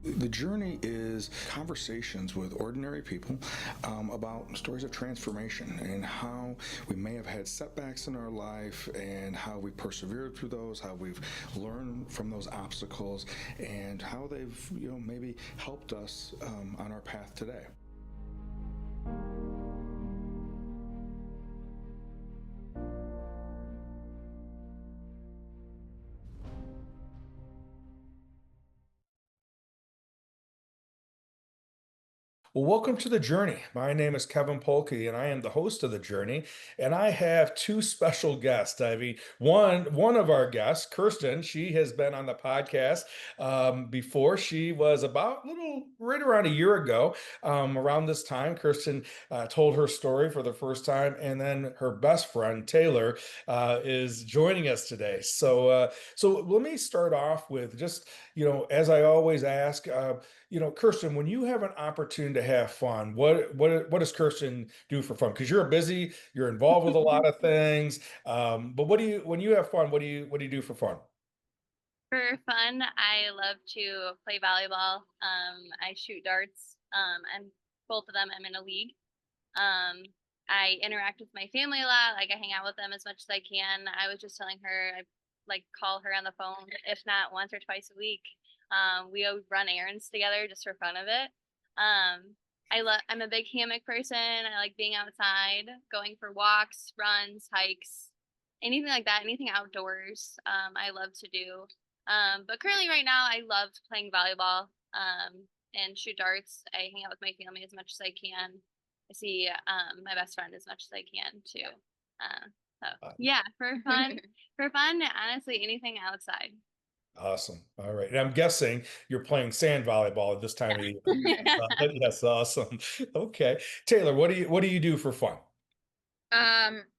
The journey is conversations with ordinary people about stories of transformation and how we may have had setbacks in our life and how we persevered through those, how we've learned from those obstacles, and how they've maybe helped us on our path today. Well, welcome to the journey. My name is Kevin Polke, and I am the host of the journey. And I have two special guests. I mean, one of our guests, Kirsten, she has been on the podcast before. She was about right around a year ago, around this time. Kirsten told her story for the first time, and then her best friend Taylor is joining us today. So let me start off with just as I always ask. Kirsten, when you have an opportunity to have fun, what does Kirsten do for fun? Because you're involved with a lot of things. But when you have fun, what do you do for fun? For fun, I love to play volleyball. I shoot darts, and both of them I'm in a league. Um, I interact with my family a lot. Like I hang out with them as much as I can. I was just telling her I like call her on the phone, if not once or twice a week. We always run errands together just for fun of it. I'm a big hammock person. I like being outside, going for walks, runs, hikes, anything like that. Anything outdoors. I love to do. But currently, right now, I love playing volleyball and shoot darts. I hang out with my family as much as I can. I see my best friend as much as I can too. Uh, so Uh, yeah, for fun, honestly, anything outside. Awesome. All right. And I'm guessing you're playing sand volleyball at this time of the year. Yeah. Yes, awesome. Okay. Taylor, what do you do for fun?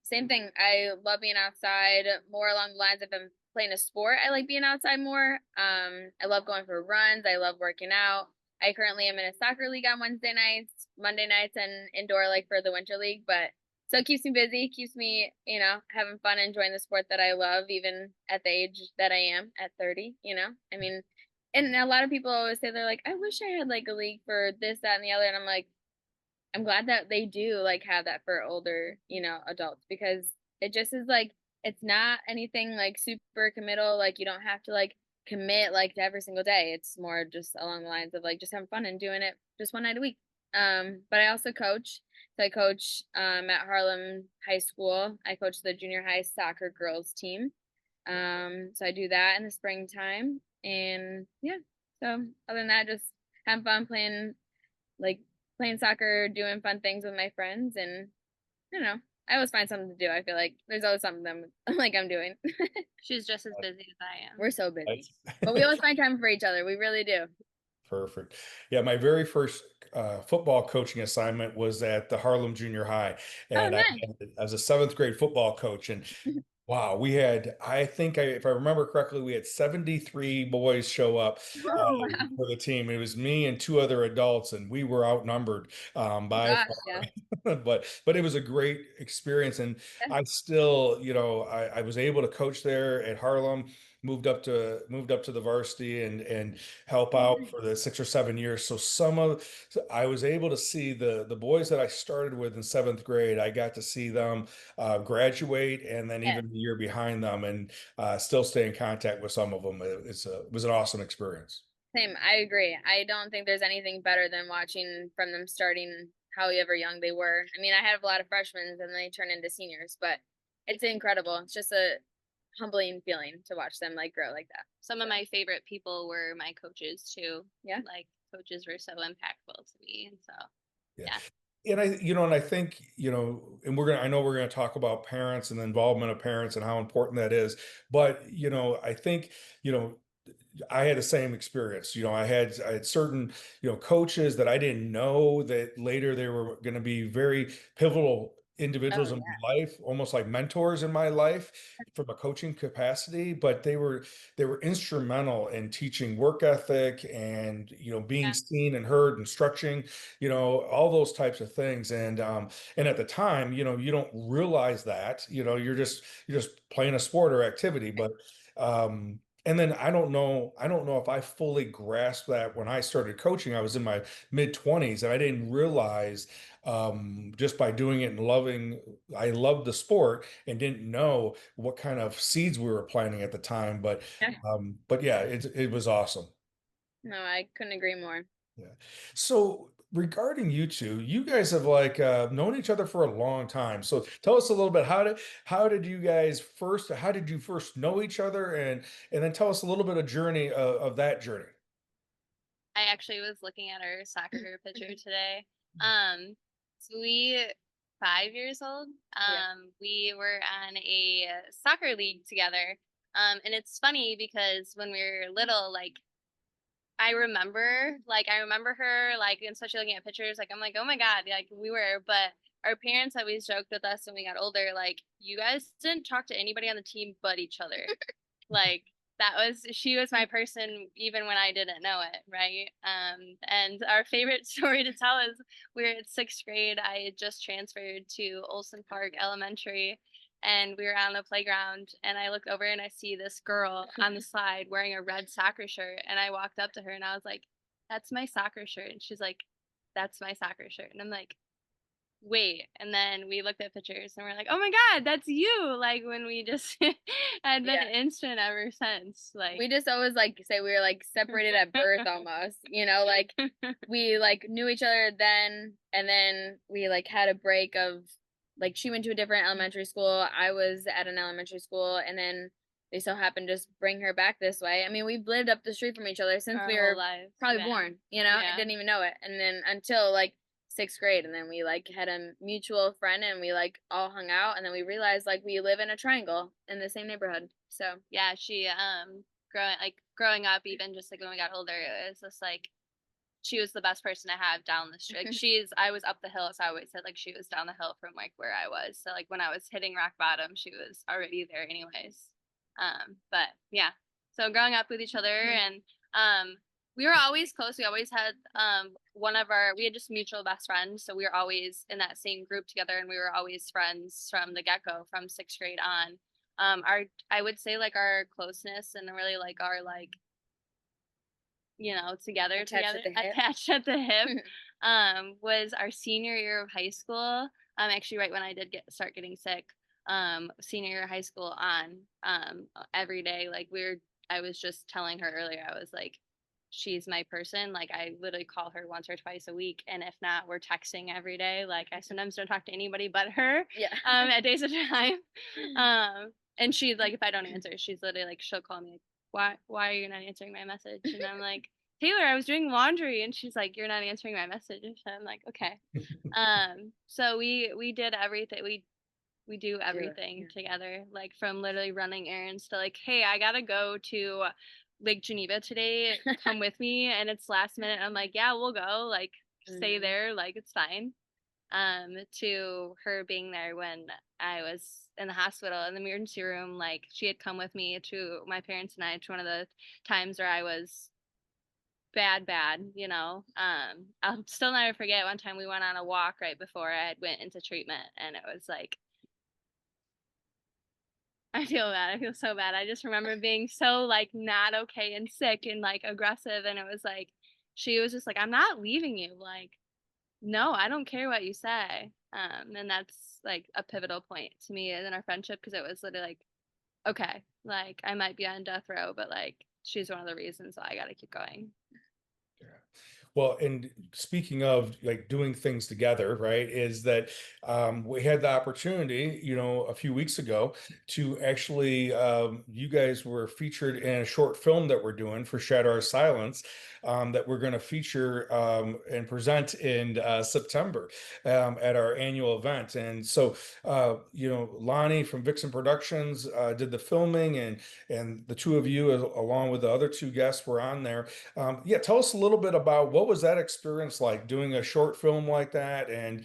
Same thing. I love being outside more along the lines of if I'm playing a sport. I like being outside more. I love going for runs. I love working out. I currently am in a soccer league on Wednesday nights, Monday nights, and indoor like for the winter league. But so it keeps me busy, keeps me, having fun, enjoying the sport that I love, even at the age that I am at 30. I mean, and a lot of people always say they're like, I wish I had like a league for this, that, and the other. And I'm like, I'm glad that they do like have that for older, adults because it just is like it's not anything like super committal. Like you don't have to like commit like to every single day. It's more just along the lines of like just having fun and doing it just one night a week. But I also coach. So I coach at Harlem High School. I coach the junior high soccer girls team. So I do that in the springtime. And yeah. So other than that, just have fun like playing soccer, doing fun things with my friends, and I don't know. I always find something to do. I feel like there's always something that I'm doing. She's just as busy as I am. We're so busy, Nice. but we always find time for each other. We really do. Perfect. Yeah, my very first football coaching assignment was at the Harlem Junior High, Oh, and nice. I was a seventh grade football coach. And wow, I think if I remember correctly, we had 73 boys show up Oh, wow. for the team. It was me and two other adults, and we were outnumbered by Gosh, far. yeah. But it was a great experience, and I still, I was able to coach there at Harlem. Moved up to the varsity and help Oh, out nice. for the 6 or 7 years. So I was able to see the boys that I started with in seventh grade. I got to see them graduate, and then Yeah, even the year behind them, and still stay in contact with some of them. It was an awesome experience. same. I agree. I don't think there's anything better than watching from them starting however young they were. I mean, I have a lot of freshmen and then they turn into seniors, but it's incredible. It's just a humbling feeling to watch them like grow like that. Some of my favorite people were my coaches too. Yeah. Like coaches were so impactful to me, and so Yeah. yeah. And I think, and I know we're gonna talk about parents and the involvement of parents and how important that is. But, I think, you know, I had the same experience. I had certain, coaches that I didn't know that later they were going to be very pivotal Oh individuals in yeah. my life, almost like mentors in my life from a coaching capacity. But they were instrumental in teaching work ethic and being Yeah. seen and heard and stretching, all those types of things. And at the time, you don't realize that, you're just playing a sport or activity, but And then I don't know if I fully grasped that when I started coaching. I was in my mid-20s, and I didn't realize, just by doing it and I loved the sport and didn't know what kind of seeds we were planting at the time. But yeah, it was awesome. No, I couldn't agree more. Yeah. So regarding you two, you guys have like known each other for a long time. So tell us a little bit, how did you first know each other, and then tell us a little bit of journey of that journey. I actually was looking at our soccer picture today. So we 5 years old. Yeah. We were on a soccer league together. And it's funny because when we were little, like I remember her like, and especially looking at pictures, like I'm like, oh my God, like we were, but our parents always joked with us when we got older, like, you guys didn't talk to anybody on the team but each other. Like she was my person even when I didn't know it, right? And our favorite story to tell is we were at sixth grade. I had just transferred to Olson Park Elementary, and we were on the playground, and I looked over and I see this girl on the slide wearing a red soccer shirt, and I walked up to her and I was like, "That's my soccer shirt." And she's like, "That's my soccer shirt." And I'm like, wait. And then we looked at pictures and we're like, oh my God, that's you. Like when we just had been Yeah. instant ever since. Like We just always like say we were like separated at birth almost, like we like knew each other then, and then we like had a break of like she went to a different elementary school, I was at an elementary school, and then they so happened to just bring her back this way. I mean, we've lived up the street from each other since our we whole were lives. probably Yeah. born, I Yeah. didn't even know it. And then until like sixth grade, and then we like had a mutual friend, and we like all hung out, and then we realized like we live in a triangle in the same neighborhood. So Yeah, she growing up, even just like when we got older, it was just like she was the best person to have down the street. Like I was up the hill, so I always said like she was down the hill from like where I was. So like when I was hitting rock bottom, she was already there anyways. But yeah. So growing up with each other, and we were always close. We always had we had just mutual best friends. So we were always in that same group together, and we were always friends from the get-go, from sixth grade on. I would say like our closeness and really like our like, together Attached at the hip. attached at the hip was our senior year of high school. Actually right when I did start getting sick. Senior year of high school on every day. Like I was just telling her earlier, I was like, she's my person. Like I literally call her once or twice a week, and if not, we're texting every day. Like I sometimes don't talk to anybody but her. Yeah. At days of time. And she's like, if I don't answer, she's literally like, she'll call me like, why are you not answering my message? And I'm like, Taylor, I was doing laundry. And she's like, you're not answering my message. And I'm like, okay. So we did everything. We do everything together, like from literally running errands to like, hey, I gotta go to Lake Geneva today, come with me. And it's last minute. I'm like, yeah, we'll go, like stay there, like it's fine. To her being there when I was in the hospital in the emergency room. Like she had come with me to my parents and I to one of the times where I was bad. I'll still never forget one time we went on a walk right before I went into treatment, and it was like, I feel bad. I feel so bad. I just remember being so like not okay and sick and like aggressive, and it was like she was just like, I'm not leaving you. Like, no, I don't care what you say. And that's like a pivotal point to me in our friendship, because it was literally like, okay, like I might be on death row, but like she's one of the reasons why I got to keep going. Yeah. Well, and speaking of like doing things together, right, is that we had the opportunity, a few weeks ago to actually, you guys were featured in a short film that we're doing for Shatter Our Silence, that we're going to feature and present in September at our annual event. And so, Lonnie from Vixen Productions did the filming, and the two of you, along with the other two guests, were on there. Yeah, tell us a little bit about what was that experience like doing a short film like that, and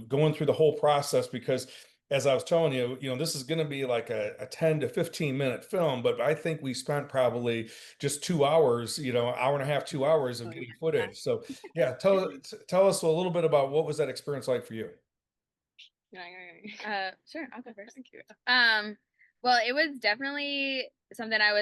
going through the whole process, because as I was telling you, this is going to be like a 10 to 15-minute film, but I think we spent probably just 2 hours, hour and a half, 2 hours of getting footage. So yeah, tell us a little bit about what was that experience like for you. Sure, I'll go first. Thank you. Well, it was definitely something I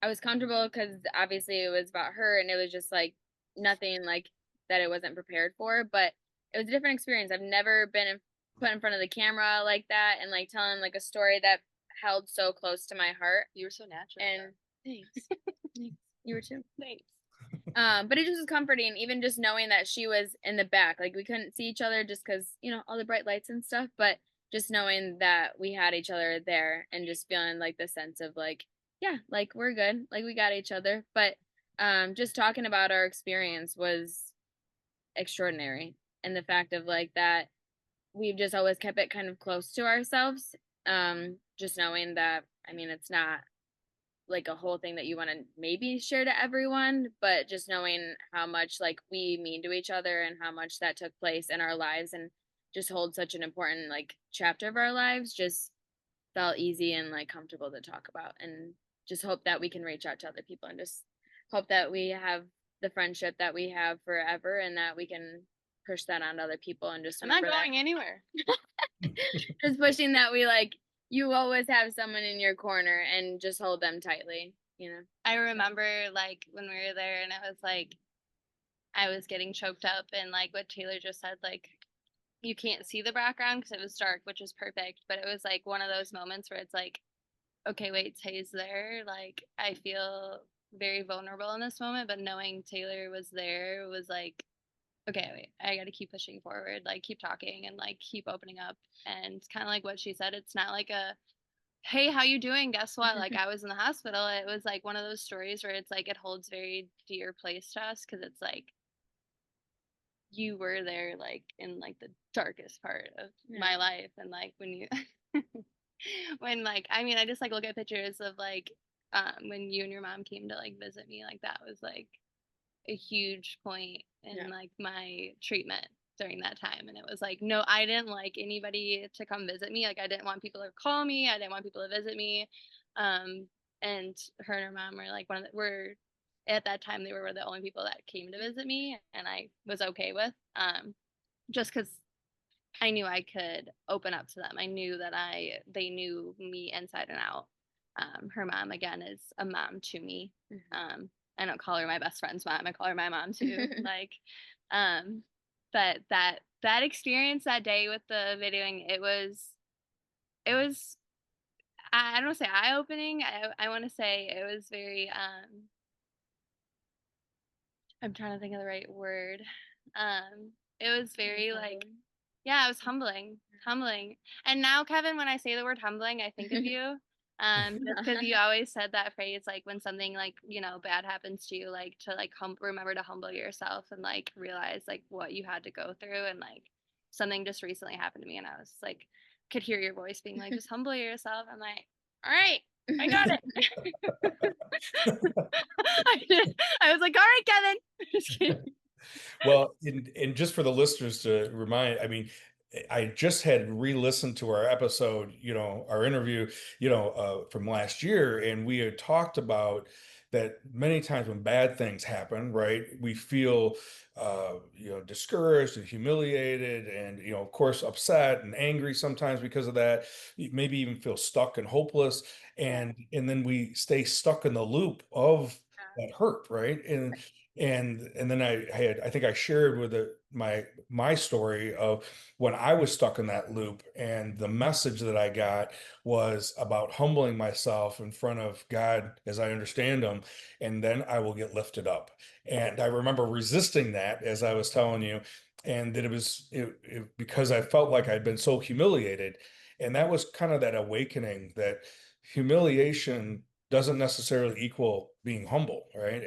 was comfortable because obviously it was about her and it was just like nothing like that it wasn't prepared for. But it was a different experience. I've never been put in front of the camera like that and like telling like a story that held so close to my heart. You were so natural. And thanks. Thanks. You were too. Thanks. But it just was comforting, even just knowing that she was in the back. Like we couldn't see each other just because, all the bright lights and stuff, but just knowing that we had each other there and just feeling like the sense of like, yeah, like we're good, like we got each other. But just talking about our experience was extraordinary. And the fact of like that we've just always kept it kind of close to ourselves. Just knowing that, I mean, it's not like a whole thing that you want to maybe share to everyone, but just knowing how much like we mean to each other and how much that took place in our lives and just hold such an important like chapter of our lives just felt easy and like comfortable to talk about, and just hope that we can reach out to other people and just hope that we have the friendship that we have forever and that we can push that on to other people and just I'm not remember going anywhere. just pushing that we like you always have someone in your corner and just hold them tightly. I remember like when we were there and it was like I was getting choked up and like what Taylor just said, like you can't see the background because it was dark, which was perfect. But it was like one of those moments where it's like, okay, wait, Tay's there. Like I feel very vulnerable in this moment, but knowing Taylor was there was like, okay, wait, I got to keep pushing forward, like keep talking and like keep opening up. And kind of like what she said, it's not like a, hey, how you doing? Guess what? Like I was in the hospital. It was like one of those stories where it's like it holds very dear place to us because it's like you were there like in like the darkest part of my life and like when you when like I mean I just like look at pictures of like when you and your mom came to like visit me, like that was like a huge point in like my treatment during that time. And it was like, no, I didn't like anybody to come visit me. Like I didn't want people to call me. I didn't want people to visit me. And her and her mom were like were at that time they were the only people that came to visit me, and I was okay with just because I knew I could open up to them. I knew that they knew me inside and out. Her mom again is a mom to me. I don't call her my best friend's mom. I call her my mom too. Like, but that experience that day with the videoing, it was, I don't want to say eye opening. I want to say it was very, I'm trying to think of the right word. It was very like, yeah, it was humbling. And now, Kevin, when I say the word humbling, I think of you. Just because you always said that phrase, like when something like, bad happens to you, like to like remember to humble yourself and like realize like what you had to go through. And like something just recently happened to me and I was like, could hear your voice being like, just humble yourself. I'm like, all right, I got it. I was like, all right, Kevin. Just kidding. Well, and just for the listeners to remind, I mean, I just had re-listened to our episode, our interview, from last year, and we had talked about that many times when bad things happen, right? We feel, discouraged and humiliated, and of course, upset and angry sometimes because of that. Maybe even feel stuck and hopeless, and then we stay stuck in the loop of that hurt, right? And then I think I shared with my story of when I was stuck in that loop, and the message that I got was about humbling myself in front of God as I understand him, and then I will get lifted up. And I remember resisting that, as I was telling you, and that it because I felt like I'd been so humiliated. And that was kind of that awakening that humiliation doesn't necessarily equal being humble, right?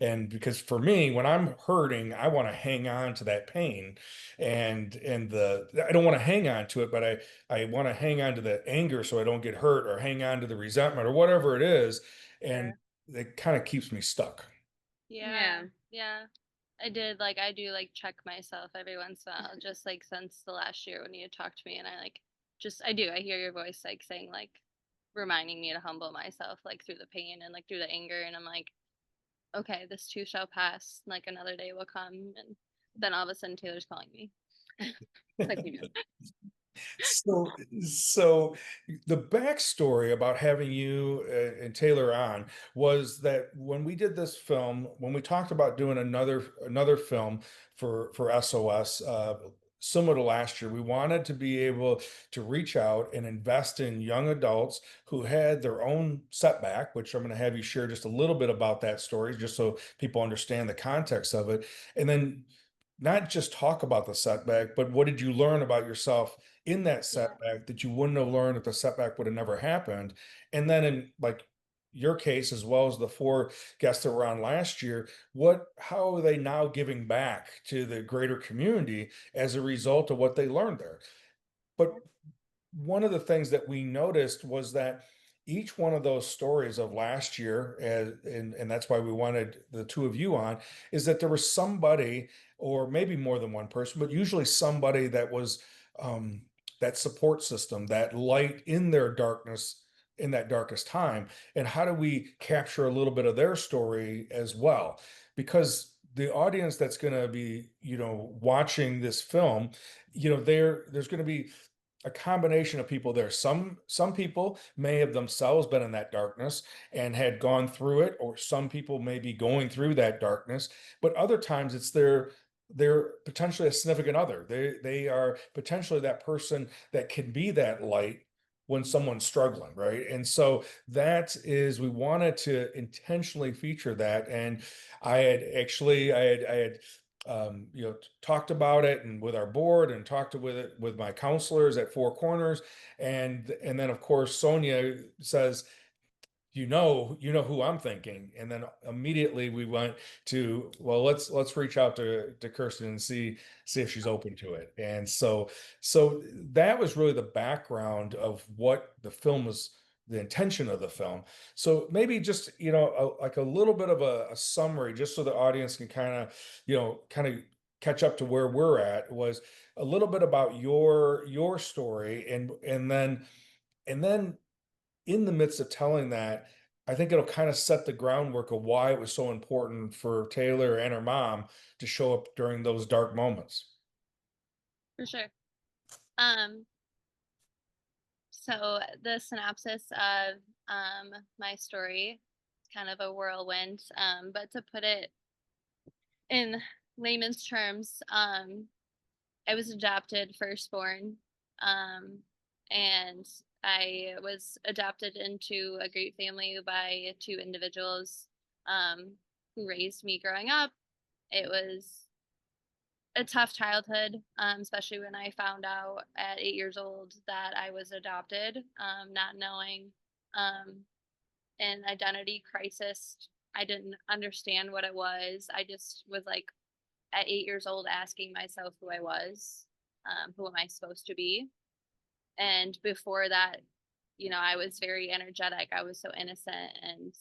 And because for me, when I'm hurting, I want to hang on to that pain, and I don't want to hang on to it, but I want to hang on to the anger so I don't get hurt, or hang on to the resentment or whatever it is, and it kind of keeps me stuck. Yeah. I do like check myself every once in a while, just like since the last year when you talked to me, and I hear your voice like saying like reminding me to humble myself like through the pain and like through the anger, and I'm like, okay, this too shall pass, like another day will come. And then all of a sudden Taylor's calling me. It's like, So the backstory about having you and Taylor on was that when we did this film, when we talked about doing another film for SOS, similar to last year, we wanted to be able to reach out and invest in young adults who had their own setback, which I'm going to have you share just a little bit about that story, just so people understand the context of it, and then not just talk about the setback, but what did you learn about yourself in that Yeah. setback that you wouldn't have learned if the setback would have never happened? And then in like your case, as well as the four guests that were on last year, how are they now giving back to the greater community as a result of what they learned there? But one of the things that we noticed was that each one of those stories of last year, and that's why we wanted the two of you on, is that there was somebody, or maybe more than one person, but usually somebody that was um, that support system, that light in their darkness, in that darkest time. And how do we capture a little bit of their story as well? Because the audience that's going to be, watching this film, there's going to be a combination of people there. Some people may have themselves been in that darkness and had gone through it, or some people may be going through that darkness, but other times it's they're potentially a significant other. They are potentially that person that can be that light when someone's struggling, right? And so we wanted to intentionally feature that. And I had talked about it and with our board, and talked with it with my counselors at Four Corners, and then of course Sonia says, who I'm thinking. And then immediately we went to, well, let's reach out to Kirsten and see if she's open to it. And so that was really the background of what the film was, the intention of the film. So maybe just, like a little bit of a summary, just so the audience can kind of catch up to where we're at, was a little bit about your story, and then in the midst of telling that, I think it'll kind of set the groundwork of why it was so important for Taylor and her mom to show up during those dark moments. For sure. Um, so the synopsis of my story, kind of a whirlwind, but to put it in layman's terms, I was adopted firstborn, and I was adopted into a great family by two individuals who raised me growing up. It was a tough childhood, especially when I found out at 8 years old that I was adopted, not knowing, an identity crisis. I didn't understand what it was. I just was like, at 8 years old, asking myself who I was, who am I supposed to be? And before that, I was very energetic. I was so innocent and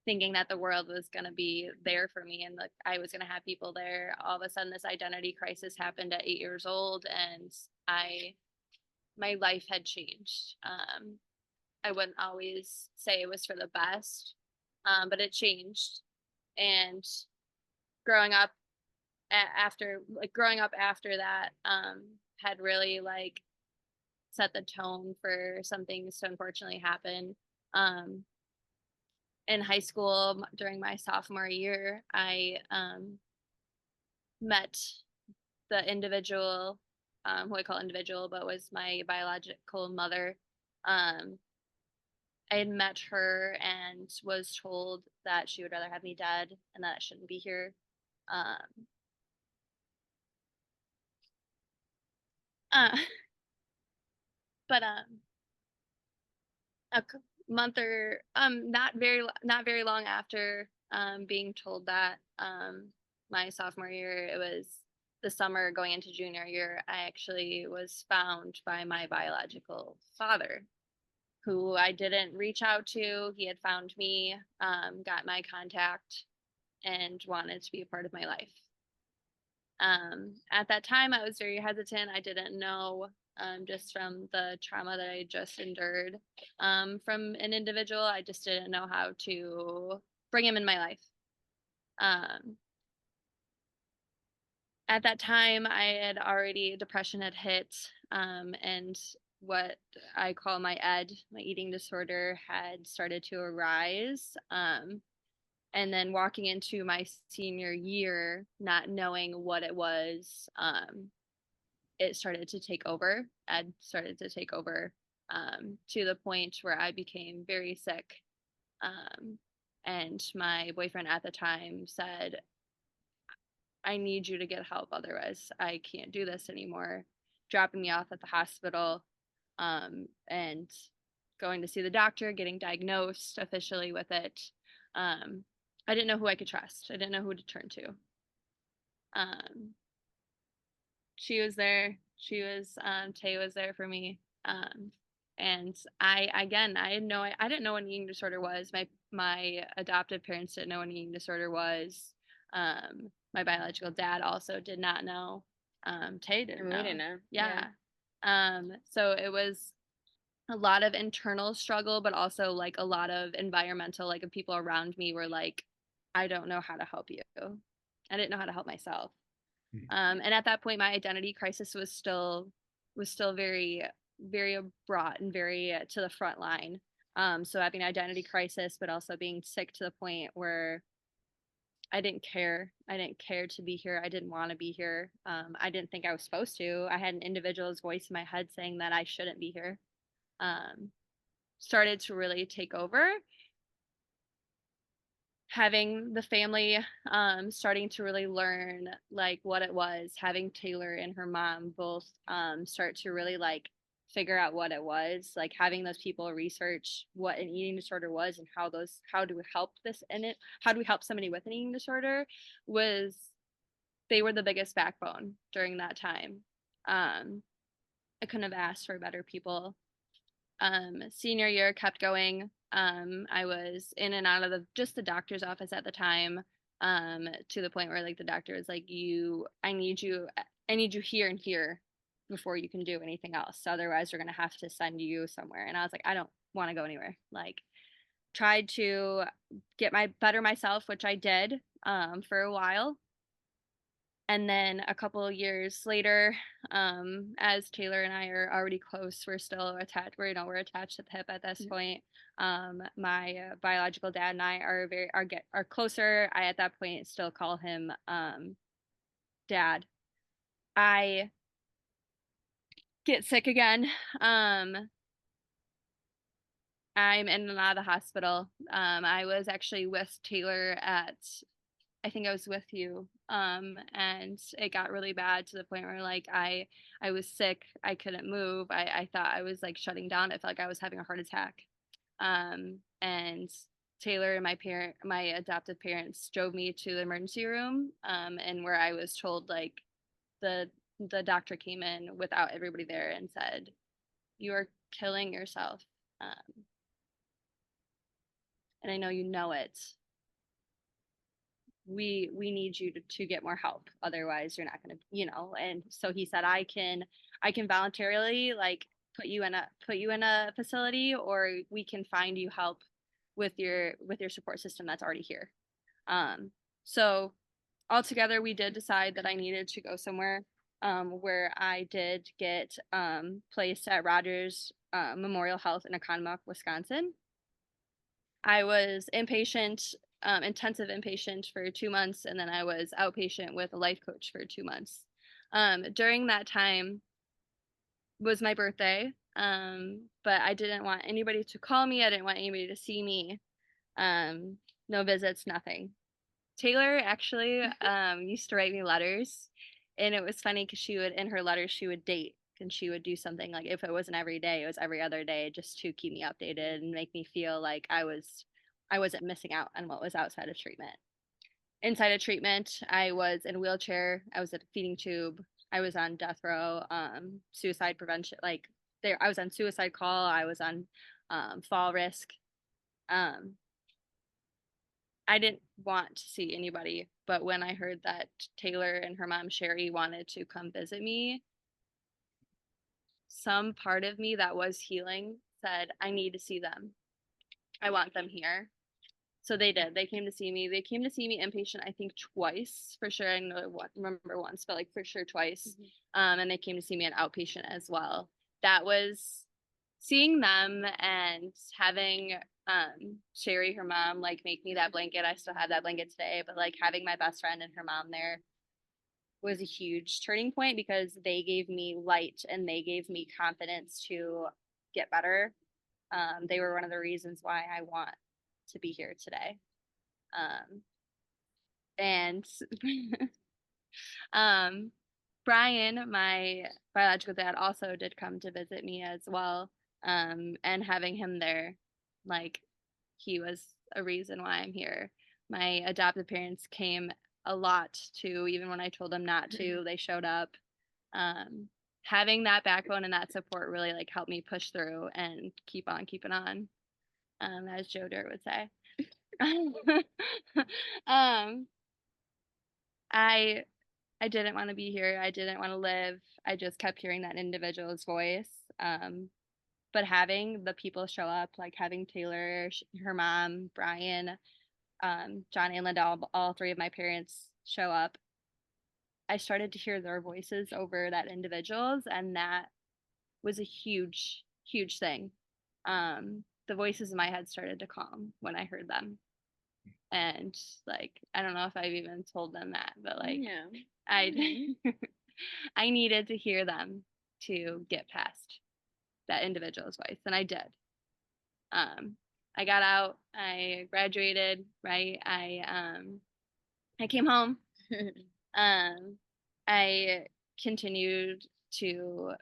thinking that the world was going to be there for me, and like I was going to have people there. All of a sudden, this identity crisis happened at 8 years old, and my life had changed. I wouldn't always say it was for the best, but it changed. And growing up growing up after that, had really like set the tone for some things to unfortunately happen. In high school, during my sophomore year, I met the individual, who I call individual, but was my biological mother. I had met her and was told that she would rather have me dead and that I shouldn't be here. Um, uh, but a month or not very long after being told that, my sophomore year, it was the summer going into junior year, I actually was found by my biological father, who I didn't reach out to. He had found me, got my contact, and wanted to be a part of my life. At that time, I was very hesitant. I didn't know, just from the trauma that I just endured, from an individual. I just didn't know how to bring him in my life. Um, At that time, depression had hit, and what I call my eating disorder, had started to arise. And then walking into my senior year, not knowing what it was, it started to take over. Ed started to take over, to the point where I became very sick. And my boyfriend at the time said, I need you to get help. Otherwise, I can't do this anymore. Dropping me off at the hospital, and going to see the doctor, getting diagnosed officially with it. I didn't know who I could trust. I didn't know who to turn to. She was there. Tay was there for me. And I didn't know what an eating disorder was. My adoptive parents didn't know what an eating disorder was. My biological dad also did not know. Tay didn't know. We didn't know. Yeah. So it was a lot of internal struggle, but also like a lot of environmental, like people around me were like, I don't know how to help you. I didn't know how to help myself. And at that point, my identity crisis was still very, very brought and very to the front line. So having an identity crisis, but also being sick to the point where I didn't care. I didn't care to be here. I didn't want to be here. I didn't think I was supposed to. I had an individual's voice in my head saying that I shouldn't be here. Started to really take over. Having the family, starting to really learn like what it was, having Taylor and her mom both start to really like figure out what it was, like having those people research what an eating disorder was and how do we help how do we help somebody with an eating disorder, they were the biggest backbone during that time. I couldn't have asked for better people. Senior year kept going. I was in and out of the doctor's office at the time, to the point where like the doctor was like, I need you here and here before you can do anything else. Otherwise, we're gonna have to send you somewhere. And I was like, I don't want to go anywhere. Like, tried to better myself, which I did, for a while. And then a couple of years later, as Taylor and I are already close, we're still attached. We're attached at the hip at this point. My biological dad and I are closer. I at that point still call him dad. I get sick again. I'm in and out of the hospital. I was actually with Taylor I think I was with you. And it got really bad to the point where like I was sick. I couldn't move. I thought I was like shutting down. It felt like I was having a heart attack. And Taylor and my adoptive parents drove me to the emergency room. And where I was told like the doctor came in without everybody there and said, "You are killing yourself. And I know you know it. We need you to get more help, otherwise you're not going to." And so he said, I can voluntarily like put you in a facility, or we can find you help with your support system that's already here. So altogether we did decide that I needed to go somewhere, where I did get placed at Rogers Memorial Health in Oconomowoc, Wisconsin. I was intensive inpatient for 2 months, and then I was outpatient with a life coach for 2 months. During that time was my birthday, but I didn't want anybody to call me. I didn't want anybody to see me. No visits, nothing. Taylor actually used to write me letters, and it was funny because in her letters she would date, and she would do something like, if it wasn't every day, it was every other day, just to keep me updated and make me feel like I wasn't missing out on what was outside of treatment. Inside of treatment, I was in a wheelchair. I was at a feeding tube. I was on death row, suicide prevention. I was on suicide call. I was on fall risk. I didn't want to see anybody, but when I heard that Taylor and her mom Sherry wanted to come visit me, some part of me that was healing said, I need to see them. I want them here. So they did. They came to see me. They came to see me inpatient, I think twice for sure. I remember once, but like for sure twice. And they came to see me an outpatient as well. That was seeing them and having Sherry, her mom, like make me that blanket. I still have that blanket today, but like having my best friend and her mom there was a huge turning point because they gave me light and they gave me confidence to get better. They were one of the reasons why I want to be here today. And Brian, my biological dad, also did come to visit me as well. And having him there, like, he was a reason why I'm here. My adoptive parents came a lot too, even when I told them not to, they showed up. Having that backbone and that support really like helped me push through and keep on keeping on, as Joe Dirt would say. I didn't want to be here. I didn't want to live. I just kept hearing that individual's voice. But having the people show up, like having Taylor, her mom, Brian, John and Linda, all three of my parents show up, I started to hear their voices over that individual's, and that was a huge, huge thing. The voices in my head started to calm when I heard them. And like, I don't know if I've even told them that, but like, Yeah. I I needed to hear them to get past that individual's voice, and I did. I got out, I graduated, right? I came home. I continued to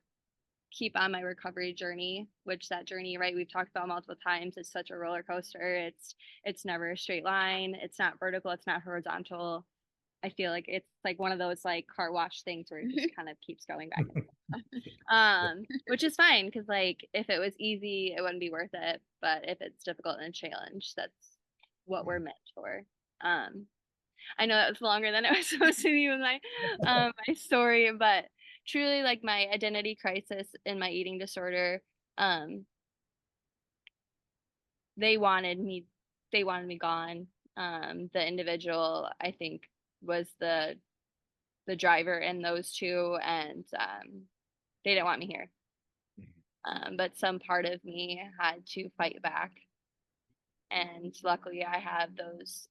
keep on my recovery journey, which that journey, right, we've talked about multiple times, is such a roller coaster. It's never a straight line. It's not vertical, it's not horizontal. I feel like it's like one of those like car wash things where it just kind of keeps going back and forth. Which is fine because like if it was easy, it wouldn't be worth it. But if it's difficult and a challenge, that's what we're meant for. I know that was longer than it was supposed to be with my my story, but truly like my identity crisis and my eating disorder, they wanted me gone. The individual, I think, was the driver in those two, and they didn't want me here. But some part of me had to fight back, and luckily I have those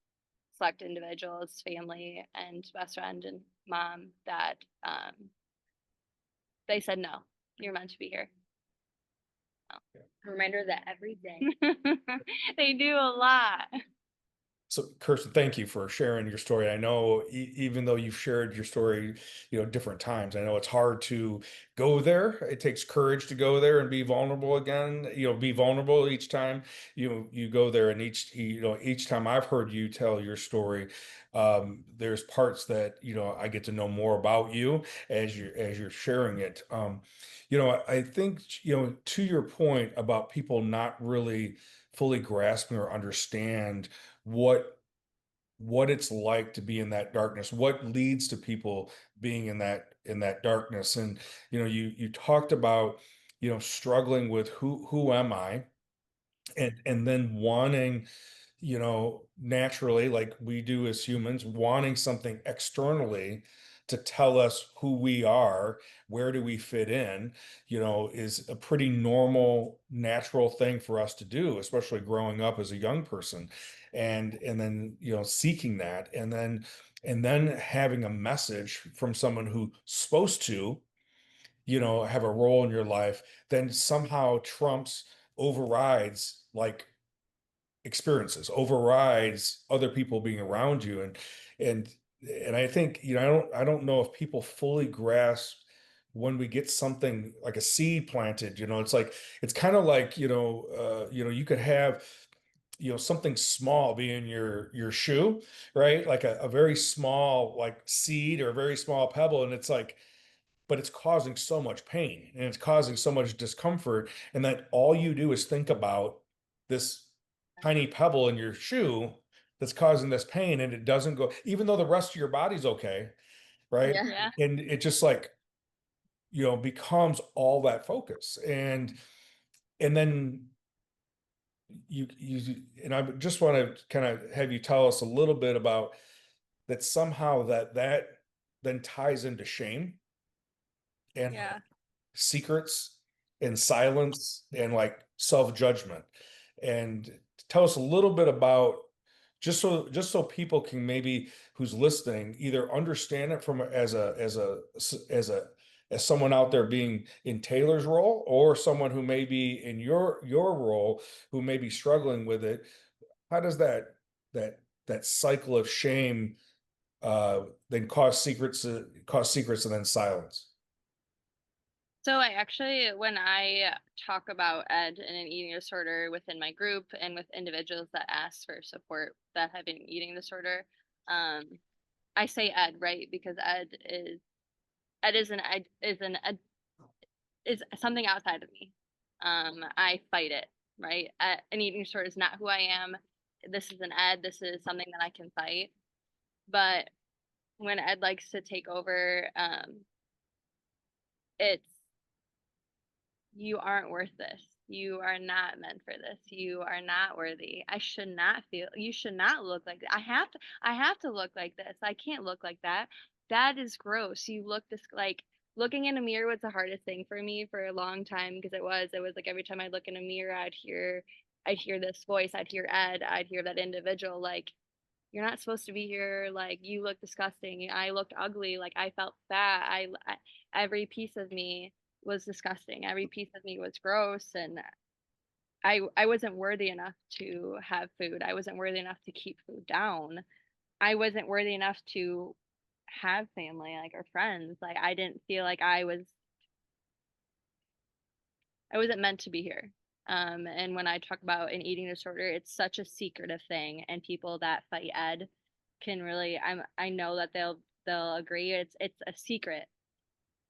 select individuals, family and best friend and mom, that they said no, you're meant to be here. Reminder that every day. They do a lot. So, Kirsten, thank you for sharing your story. I know even though you've shared your story, different times, I know it's hard to go there. It takes courage to go there and be vulnerable again, be vulnerable each time you go there. And each time I've heard you tell your story, there's parts that, I get to know more about you as you're sharing it. I think, to your point about people not really fully grasping or understand what it's like to be in that darkness, what leads to people being in that darkness. And you talked about struggling with who am I, and then wanting, naturally, like we do as humans, wanting something externally to tell us who we are, where do we fit in, is a pretty normal, natural thing for us to do, especially growing up as a young person. And then, seeking that, and then having a message from someone who's supposed to, have a role in your life, then somehow trumps, overrides like experiences, overrides other people being around you. And I think, I don't know if people fully grasp when we get something like a seed planted. It's kind of like, you could have, something small be in your shoe, right? Like a very small like seed or a very small pebble, and it's like, but it's causing so much pain and it's causing so much discomfort, and that all you do is think about this tiny pebble in your shoe that's causing this pain, and it doesn't go, even though the rest of your body's okay, right? Yeah. And it just like, becomes all that focus. And then and I just want to kind of have you tell us a little bit about that somehow that then ties into shame and Yeah. secrets and silence and like self-judgment. And tell us a little bit about, just so people can, maybe who's listening, either understand it from as someone out there being in Taylor's role, or someone who may be in your role, who may be struggling with it. How does that cycle of shame then cause secrets and then silence? So I actually, when I talk about ED and an eating disorder within my group and with individuals that ask for support that have an eating disorder, um, I say ED, right? Because ED is something outside of me. I fight it, right? An eating disorder is not who I am. This is an ED. This is something that I can fight. But when ED likes to take over, it's you aren't worth this. You are not meant for this. You are not worthy. I should not feel you should not look like that. I have to look like this. I can't look like that. That is gross. You look this like looking in a mirror was the hardest thing for me for a long time because it was like every time I look in a mirror I'd hear this voice, I'd hear Ed, I'd hear that individual like you're not supposed to be here, like you look disgusting, I looked ugly, like I felt fat, every piece of me was disgusting, every piece of me was gross, and I wasn't worthy enough to have food, I wasn't worthy enough to keep food down, I wasn't worthy enough to have family like or friends, like I didn't feel like I wasn't meant to be here. And when I talk about an eating disorder, it's such a secretive thing, and people that fight Ed can really. I know that they'll agree. It's a secret.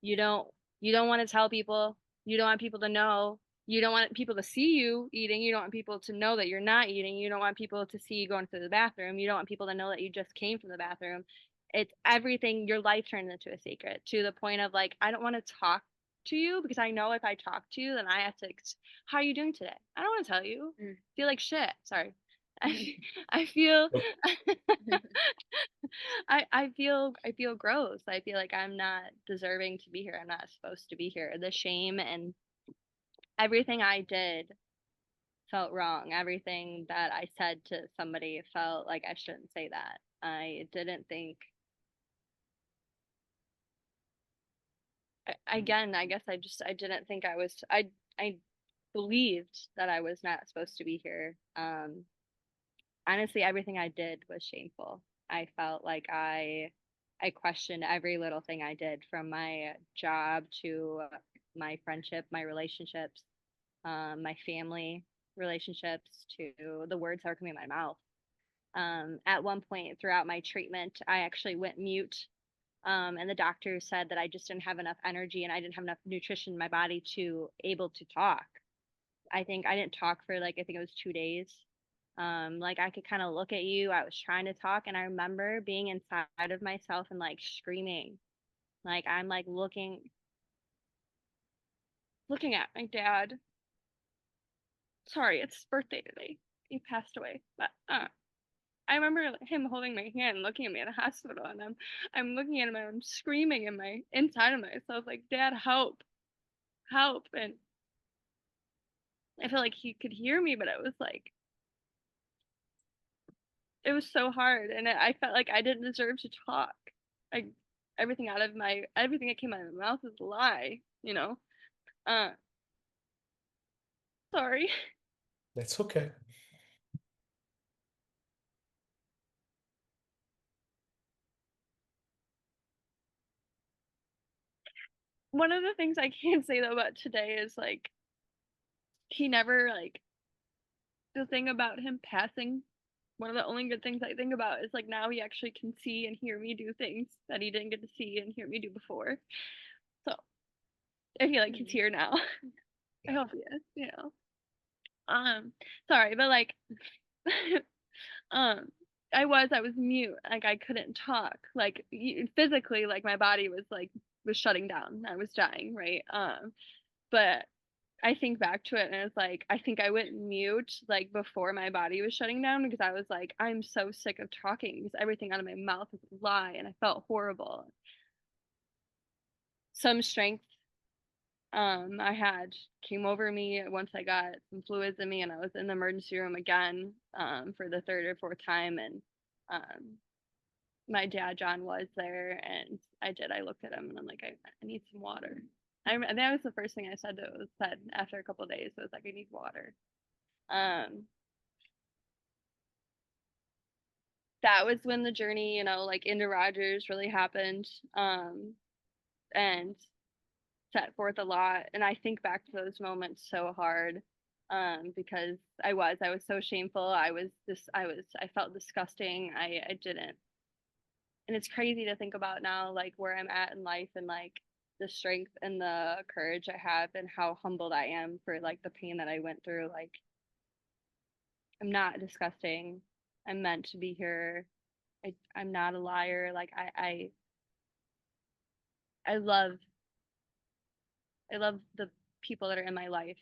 You don't you don't want to tell people. You don't want people to know. You don't want people to see you eating. You don't want people to know that you're not eating. You don't want people to see you going to the bathroom. You don't want people to know that you just came from the bathroom. It's everything. Your life turns into a secret to the point of like I don't want to talk to you because I know if I talk to you, then I have to. How are you doing today? I don't want to tell you. Feel like shit. Sorry. I feel I feel gross. I feel like I'm not deserving to be here. I'm not supposed to be here. The shame and everything I did felt wrong. Everything that I said to somebody felt like I shouldn't say that. I didn't think again, I guess I didn't think I believed that I was not supposed to be here. Honestly, everything I did was shameful. I felt like I questioned every little thing I did, from my job to my friendship, my relationships, my family relationships, to the words that were coming out of my mouth. At one point throughout my treatment, I actually went mute. And the doctor said that I just didn't have enough energy and I didn't have enough nutrition in my body to able to talk. I think I didn't talk for like I think it was 2 days. Like I could kind of look at you. I was trying to talk, and I remember being inside of myself and like screaming. Like I'm like looking at my dad. Sorry, it's his birthday today. He passed away. But I remember him holding my hand, looking at me in the hospital, and I'm looking at him and I'm screaming in my inside of myself, like, Dad, help, help. And I feel like he could hear me, but it was so hard, and I felt like I didn't deserve to talk. Like everything that came out of my mouth was a lie, you know. Uh, sorry. That's okay. One of the things I can say though about today is like he never like the thing about him passing. One of the only good things I think about is like now he actually can see and hear me do things that he didn't get to see and hear me do before. So I feel like he's here now. I hope he is, you know. Sorry, but like um I was mute, like I couldn't talk, like physically, like my body was shutting down, I was dying, right? But I think back to it and it's like, I think I went mute like before my body was shutting down because I was like, I'm so sick of talking because everything out of my mouth is a lie and I felt horrible. Some strength I had came over me once I got some fluids in me and I was in the emergency room again for the third or fourth time and um my dad John was there and I looked at him and I'm like I need some water. And that was the first thing I said after a couple of days. It was like I need water. Um that was when the journey, like into Rogers really happened. And set forth a lot. And I think back to those moments so hard because I was so shameful. I felt disgusting. I didn't. And it's crazy to think about now, like where I'm at in life and like the strength and the courage I have and how humbled I am for like the pain that I went through. Like I'm not disgusting. I'm meant to be here. I'm not a liar. Like I love the people that are in my life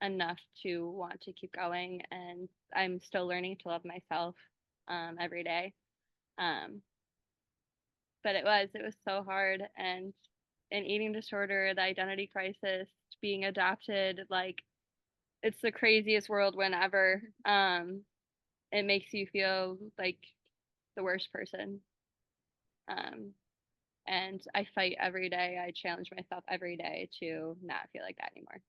enough to want to keep going, and I'm still learning to love myself every day. Um, but it was so hard, and an eating disorder, the identity crisis, being adopted, like it's the craziest whirlwind ever. It makes you feel like the worst person. Um, and I fight every day. I challenge myself every day to not feel like that anymore.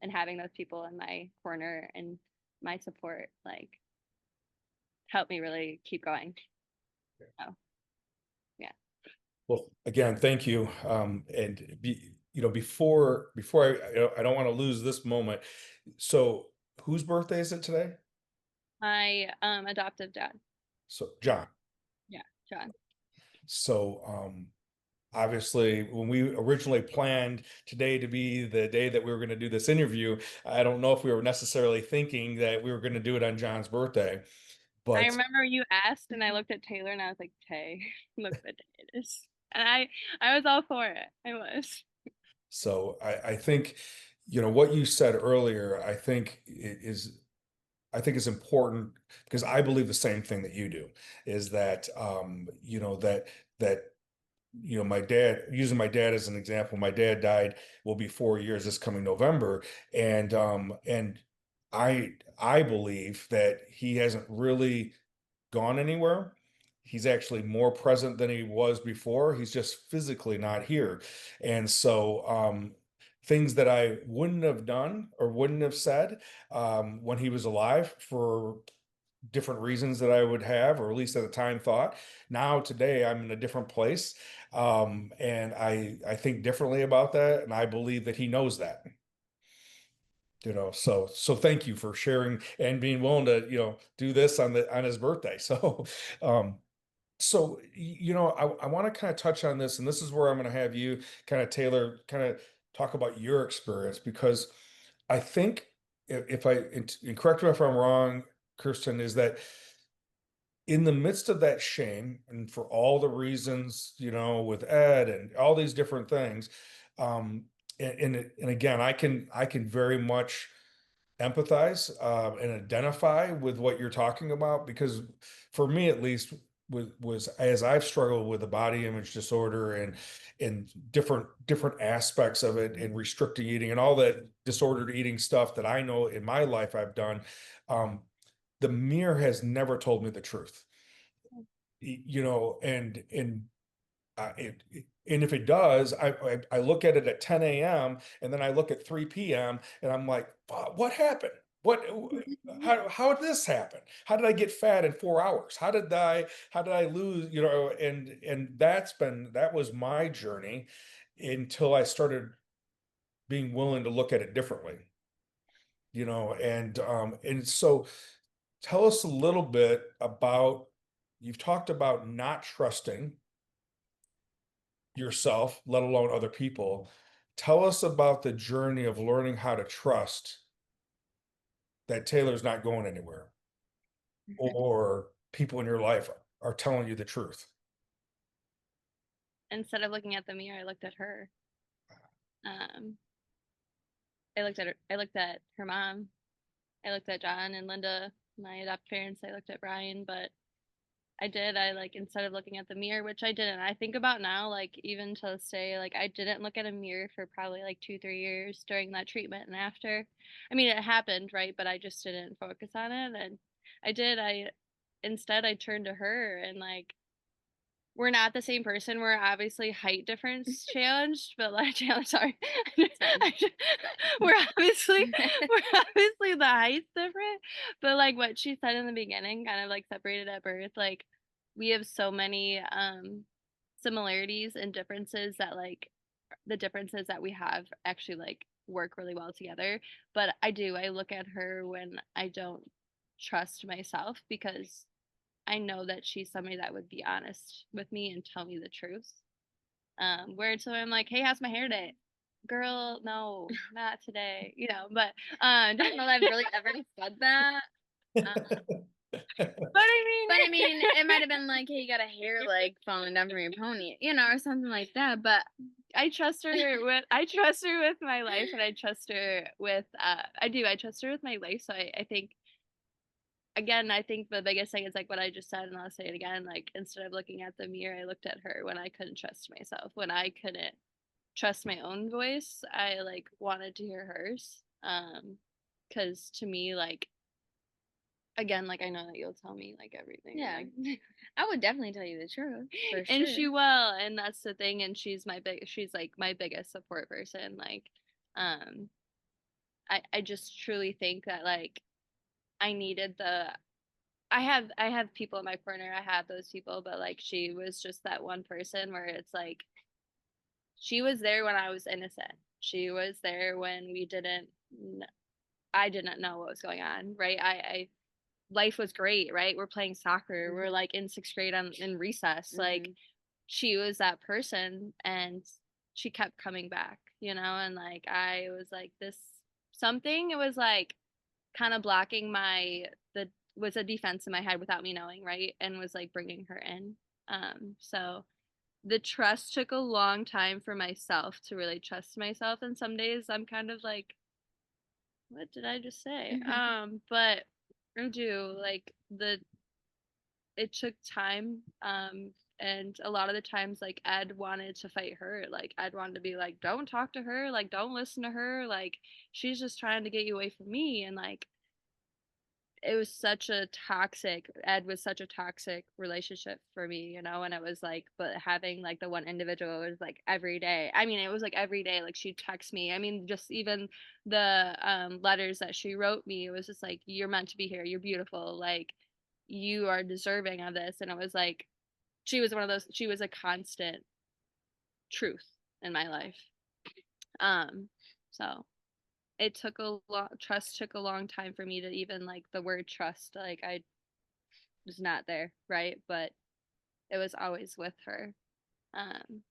And having those people in my corner and my support like helped me really keep going. So yeah. Well, again, thank you. Before I don't want to lose this moment. So whose birthday is it today? My adoptive dad. So John. Yeah, John. So obviously when we originally planned today to be the day that we were going to do this interview, I don't know if we were necessarily thinking that we were going to do it on John's birthday, I but remember you asked and I looked at Taylor and I was like, Tay, look what day it is. And I was all for it. I was. so I think, what you said earlier, I think is important because I believe the same thing that you do is that, my dad, using my dad as an example, my dad died, will be 4 years this coming November. And I believe that he hasn't really gone anywhere. He's actually more present than he was before. He's just physically not here. And so, things that I wouldn't have done or wouldn't have said when he was alive for different reasons that I would have, or at least at the time thought. Now, today, I'm in a different place. And I think differently about that. And I believe that he knows that. So thank you for sharing and being willing to, do this on his birthday. Um, I want to kind of touch on this, and this is where I'm going to have you kind of Taylor kind of talk about your experience, because I think if and correct me if I'm wrong, Kirsten, is that in the midst of that shame and for all the reasons, with Ed and all these different things, um, and again, I can very much empathize and identify with what you're talking about, because for me at least, was as I've struggled with the body image disorder and different aspects of it, and restricting eating and all that disordered eating stuff that I know in my life I've done. The mirror has never told me the truth, and if it does, I look at it at 10 a.m. and then I look at 3 p.m. and I'm like, what happened? What, how did this happen? How did I get fat in 4 hours? How did I lose, and that was my journey until I started being willing to look at it differently, and so tell us a little bit about, you've talked about not trusting yourself, let alone other people. Tell us about the journey of learning how to trust that Taylor's not going anywhere, or people in your life are telling you the truth. Instead of looking at the mirror, I looked at her. Um I looked at her mom. I looked at John and Linda, my adopted parents. I looked at Brian, but I like, instead of looking at the mirror, which I didn't. I think about now, like, even to this day, like, I didn't look at a mirror for probably like 2, 3 years during that treatment and after. I mean, it happened, right? But I just didn't focus on it. And instead I turned to her, and like, we're not the same person. We're obviously height difference challenged, but like, challenge, sorry. we're obviously the height's different, but like what she said in the beginning, kind of like separated at birth, like we have so many similarities and differences that like the differences that we have actually like work really well together. But I look at her when I don't trust myself, because I know that she's somebody that would be honest with me and tell me the truth. Where so I'm like, hey, how's my hair today? Girl, no, not today, but I don't know that I've really ever said that. But I mean, it might have been like, hey, you got a hair like falling down from your pony, or something like that. But I trust her with my life, and I trust her with I trust her with my life. So I think, again, I think the biggest thing is like what I just said, and I'll say it again. Like, instead of looking at the mirror, I looked at her when I couldn't trust myself, when I couldn't trust my own voice. I like wanted to hear hers. Because to me, like, again, like, I know that you'll tell me like everything. yeah, like, I would definitely tell you the truth for and sure. she will, and that's the thing. And she's like my biggest support person. Like, I just truly think that like I needed I have people in my corner. I have those people, but like she was just that one person where it's like she was there when I was innocent. She was there when I didn't know what was going on, right? I life was great, right? We're playing soccer. Mm-hmm. We're like in sixth grade in recess. Mm-hmm. Like, she was that person, and she kept coming back, and like I was like this something. It was like kind of blocking the was a defense in my head without me knowing, right? And was like bringing her in. So the trust took a long time for myself to really trust myself, and some days I'm kind of like, what did I just say? But I do like it took time. And a lot of the times, like, Ed wanted to fight her. Like, Ed wanted to be like, don't talk to her, like, don't listen to her, like, she's just trying to get you away from me. And like, it was such a toxic Ed was such a toxic relationship for me, and it was like, but having like the one individual was like every day. I mean, it was like every day, like she'd text me. I mean, just even the letters that she wrote me, it was just like, you're meant to be here, you're beautiful, like you are deserving of this. And it was like, she was a constant truth in my life. So it took a long trust took a long time for me to even like the word trust, like I was not there, right? But it was always with her. um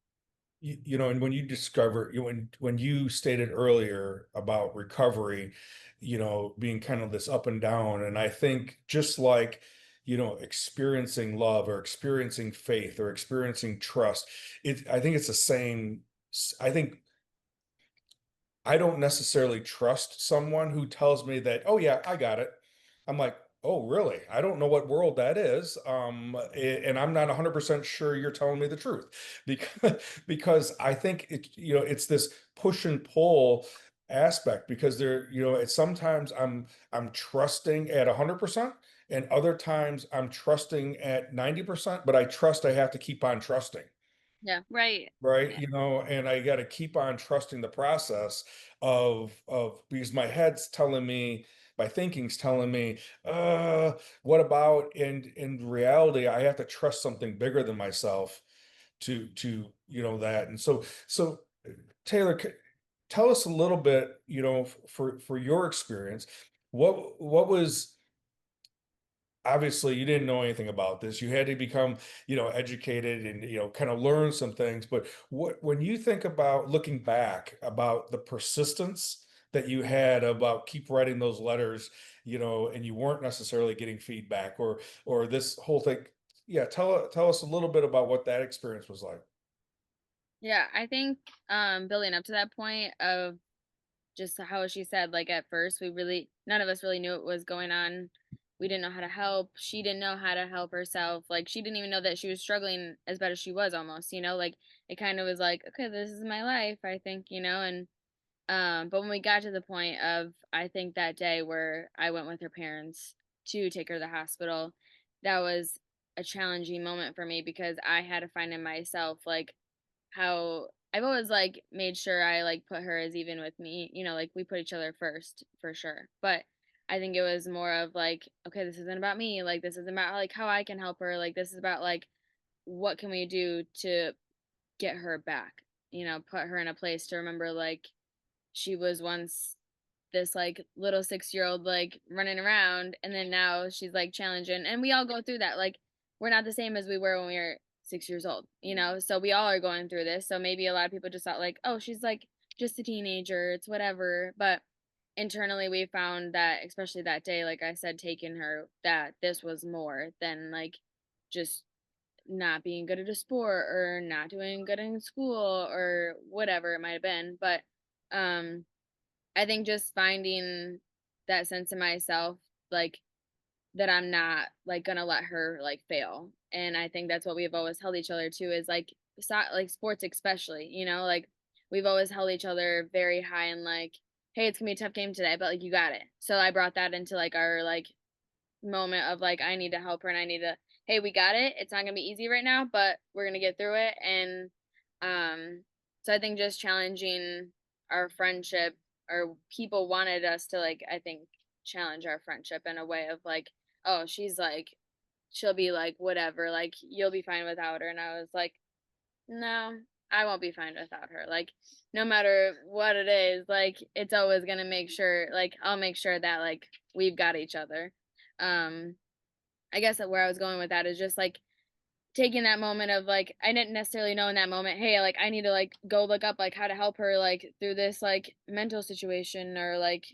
And when you discover, when you stated earlier about recovery, being kind of this up and down, and I think just like, experiencing love or experiencing faith or experiencing trust, I think it's the same. I think I don't necessarily trust someone who tells me that, oh yeah, I got it. I'm like, oh really? I don't know what world that is. And I'm not 100% sure you're telling me the truth, because I think it's this push and pull aspect, because it's sometimes I'm trusting at 100%, and other times I'm trusting at 90%, but I trust I have to keep on trusting. Yeah. right. Right, Yeah. and I got to keep on trusting the process of because my head's telling me, my thinking's telling me, what about, and in reality I have to trust something bigger than myself to that. And so Taylor, tell us a little bit, for your experience, what was, obviously you didn't know anything about this, you had to become educated and kind of learn some things, but when you think about looking back about the persistence that you had about keep writing those letters, and you weren't necessarily getting feedback, or this whole thing, yeah, tell us a little bit about what that experience was like. Yeah, I think building up to that point of just how she said, like at first none of us really knew what was going on. We didn't know how to help. She didn't know how to help herself. Like she didn't even know that she was struggling as bad as she was almost, like it kind of was like, okay, this is my life, I think, and but when we got to the point of, I think that day where I went with her parents to take her to the hospital, that was a challenging moment for me because I had to find in myself like how I've always like made sure I like put her as even with me, like we put each other first for sure. But I think it was more of like, okay, this isn't about me. Like this is about like how I can help her. Like this is about like what can we do to get her back, put her in a place to remember like she was once this like little 6-year old like running around, and then now she's like challenging, and we all go through that. Like we're not the same as we were when we were 6 years old, so we all are going through this. So maybe a lot of people just thought like, oh, she's like just a teenager, it's whatever. But internally we found that, especially that day, like I said, taking her, that this was more than like just not being good at a sport or not doing good in school or whatever it might have been. But um I think just finding that sense in myself, like that I'm not like gonna let her like fail. And I think that's what we've always held each other to, is like like sports especially, like we've always held each other very high and like, hey, it's gonna be a tough game today, but like you got it. So I brought that into like our like moment of like, I need to help her and I need to, hey, we got it. It's not gonna be easy right now, but we're gonna get through it. And so I think just challenging our friendship, or people wanted us to like, I think, challenge our friendship in a way of like, oh, she's like, she'll be like whatever, like you'll be fine without her. And I was like, no, I won't be fine without her. Like no matter what it is, like it's always gonna make sure, like I'll make sure that like we've got each other. um I guess that where I was going with that is just like taking that moment of like, I didn't necessarily know in that moment, hey, like I need to like go look up like how to help her like through this like mental situation or like,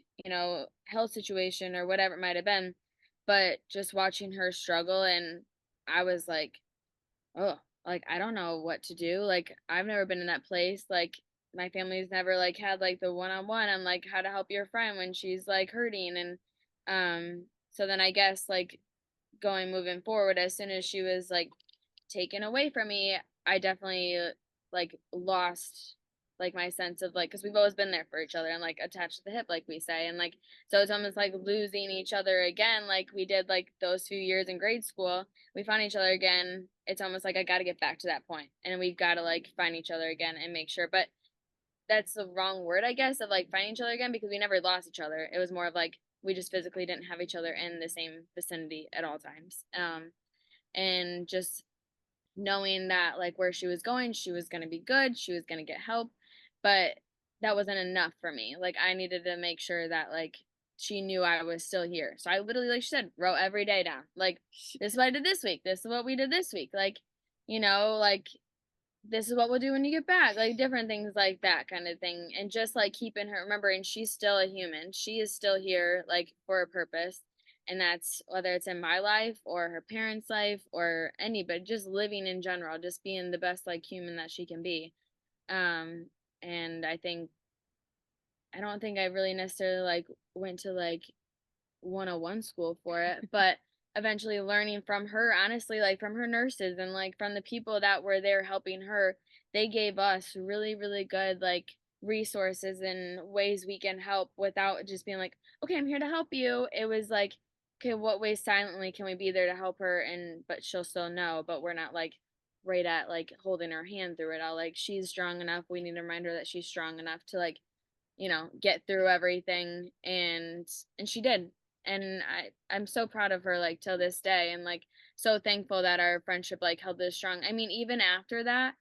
health situation or whatever it might have been. But just watching her struggle, and I was like, oh, like I don't know what to do. Like I've never been in that place. Like my family's never like had like the one-on-one on like how to help your friend when she's like hurting. And so then I guess like moving forward, as soon as she was like taken away from me, I definitely like lost like my sense of like, because we've always been there for each other and like attached to the hip, like we say. And like, so it's almost like losing each other again, like we did like those few years in grade school. We found each other again. It's almost like I got to get back to that point, and we've got to like find each other again and make sure. But that's the wrong word, I guess, of like finding each other again, because we never lost each other. It was more of like we just physically didn't have each other in the same vicinity at all times. And just knowing that like where she was going to be good, she was going to get help. But that wasn't enough for me. Like I needed to make sure that like she knew I was still here. So I literally, like she said, wrote every day down, like this is what I did this week, this is what we did this week, like like this is what we'll do when you get back, like different things like that kind of thing. And just like keeping her remembering she's still a human, she is still here like for a purpose. And that's whether it's in my life or her parents' life or anybody, just living in general, just being the best like human that she can be. um and I don't think I really necessarily like went to like 101 school for it, but eventually learning from her, honestly, like from her nurses and like from the people that were there helping her. They gave us really, really good like resources and ways we can help without just being like, okay, I'm here to help you. It was like, okay, what ways silently can we be there to help her? And but she'll still know, but we're not like right at like holding her hand through it all. Like she's strong enough. We need to remind her that she's strong enough to like, get through everything. And she did. And I'm so proud of her like till this day, and like so thankful that our friendship like held this strong. I mean, even after that,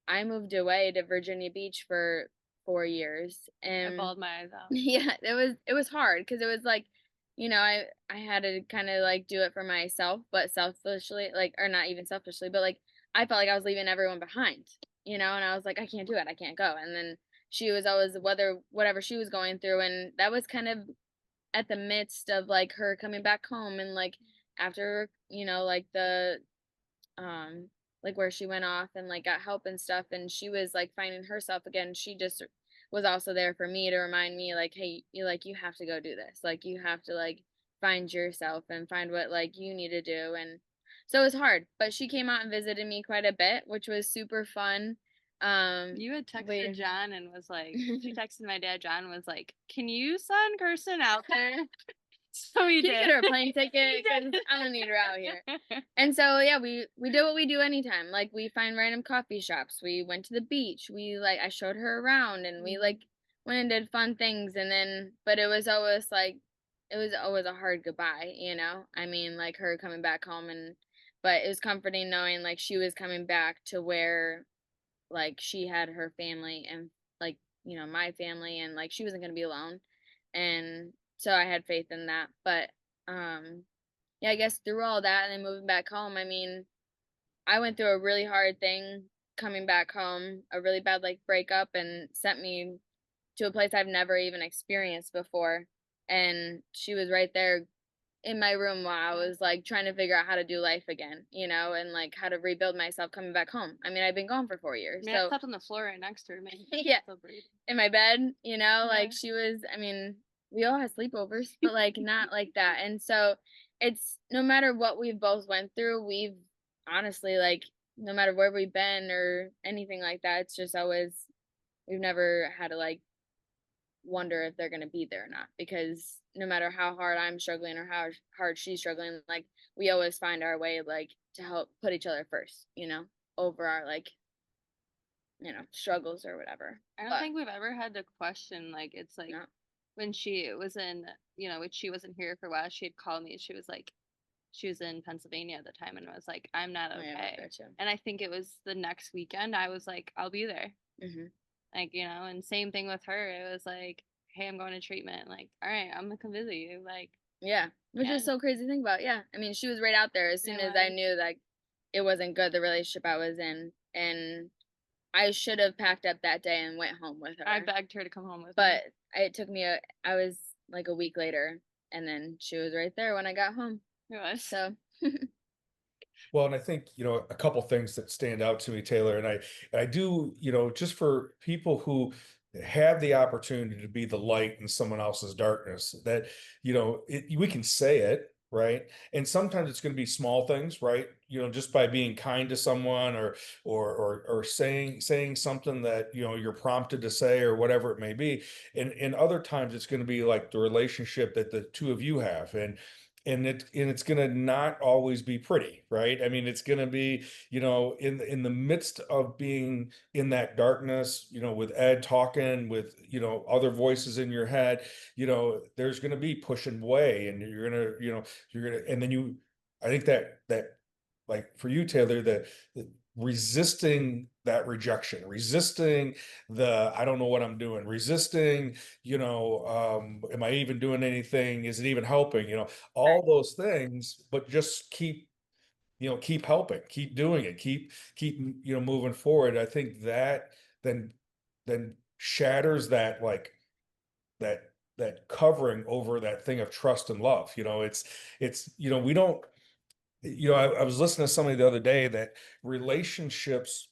I moved away to Virginia Beach for 4 years. I And bawled my eyes out. yeah, it was hard because it was like, I had to kind of like do it for myself, but selfishly, like, or not even selfishly, but like I felt like I was leaving everyone behind, and I was like, I can't do it, I can't go. And then she was always whatever she was going through, and that was kind of at the midst of like her coming back home, and like after, like the um like where she went off and like got help and stuff, and she was like finding herself again. She just was also there for me to remind me like, hey, you have to go do this. Like you have to like find yourself and find what like you need to do. And so it was hard, but she came out and visited me quite a bit, which was super fun. You had texted we- John and was like, she texted my dad, John, was like, can you send Kirsten out there? So he Can you did. get her a plane ticket? 'Cause I'm gonna need her out here. And so yeah, we did what we do anytime. Like we find random coffee shops. We went to the beach. We like I showed her around and we like went and did fun things. And then but it was always a hard goodbye, you know? I mean, like her coming back home but it was comforting knowing like she was coming back to where like she had her family and like, my family and like she wasn't gonna be alone. And so I had faith in that. But yeah, I guess through all that and then moving back home, I mean, I went through a really hard thing coming back home, a really bad like breakup, and sent me to a place I've never even experienced before. And she was right there in my room while I was like trying to figure out how to do life again, and like how to rebuild myself coming back home. I mean, I've been gone for 4 years. I So slept on the floor right next to her, man. yeah, in my bed, like Yeah. she was, I mean, we all had sleepovers, but like not like that. And so it's no matter what we've both went through, we've honestly like no matter where we've been or anything like that, it's just always we've never had to like wonder if they're going to be there or not, because no matter how hard I'm struggling or how hard she's struggling, like we always find our way like to help put each other first, over our like struggles or whatever. I don't But think we've ever had to question, like, it's like no. when she was in, when she wasn't here for a while, she had called me. She was like, she was in Pennsylvania at the time and was like, I'm not Oh, yeah, okay. gotcha. And I think it was the next weekend, I was like, I'll be there. Mm-hmm. Like, and same thing with her. It was like, hey, I'm going to treatment. Like, all right, I'm gonna come visit you. Like, Yeah, which Yeah. is so crazy to think about. Yeah, I mean, she was right out there as soon It as I was. knew like it wasn't good, the relationship I was in, and I should have packed up that day and went home with her. I begged her to come home with me. but it took me I was like a week later, and then she was right there when I got home. It was. So Well, and I think, a couple things that stand out to me, Taylor, and I do, just for people who have the opportunity to be the light in someone else's darkness, that, we can say it, right? And sometimes it's going to be small things, right? Just by being kind to someone or saying something that, you're prompted to say or whatever it may be. And other times it's going to be like the relationship that the two of you have. And it's going to not always be pretty, right? I mean, it's going to be, in the midst of being in that darkness, with Ed talking with, other voices in your head, there's going to be push and way, and you're going to, and then I think that like for you, Taylor, the resisting that rejection, resisting I don't know what I'm doing, resisting, am I even doing anything? Is it even helping? All those things, but just keep helping, keep doing it, keep moving forward. I think that then shatters that like that covering over that thing of trust and love. It's we don't, I was listening to somebody the other day that relationships,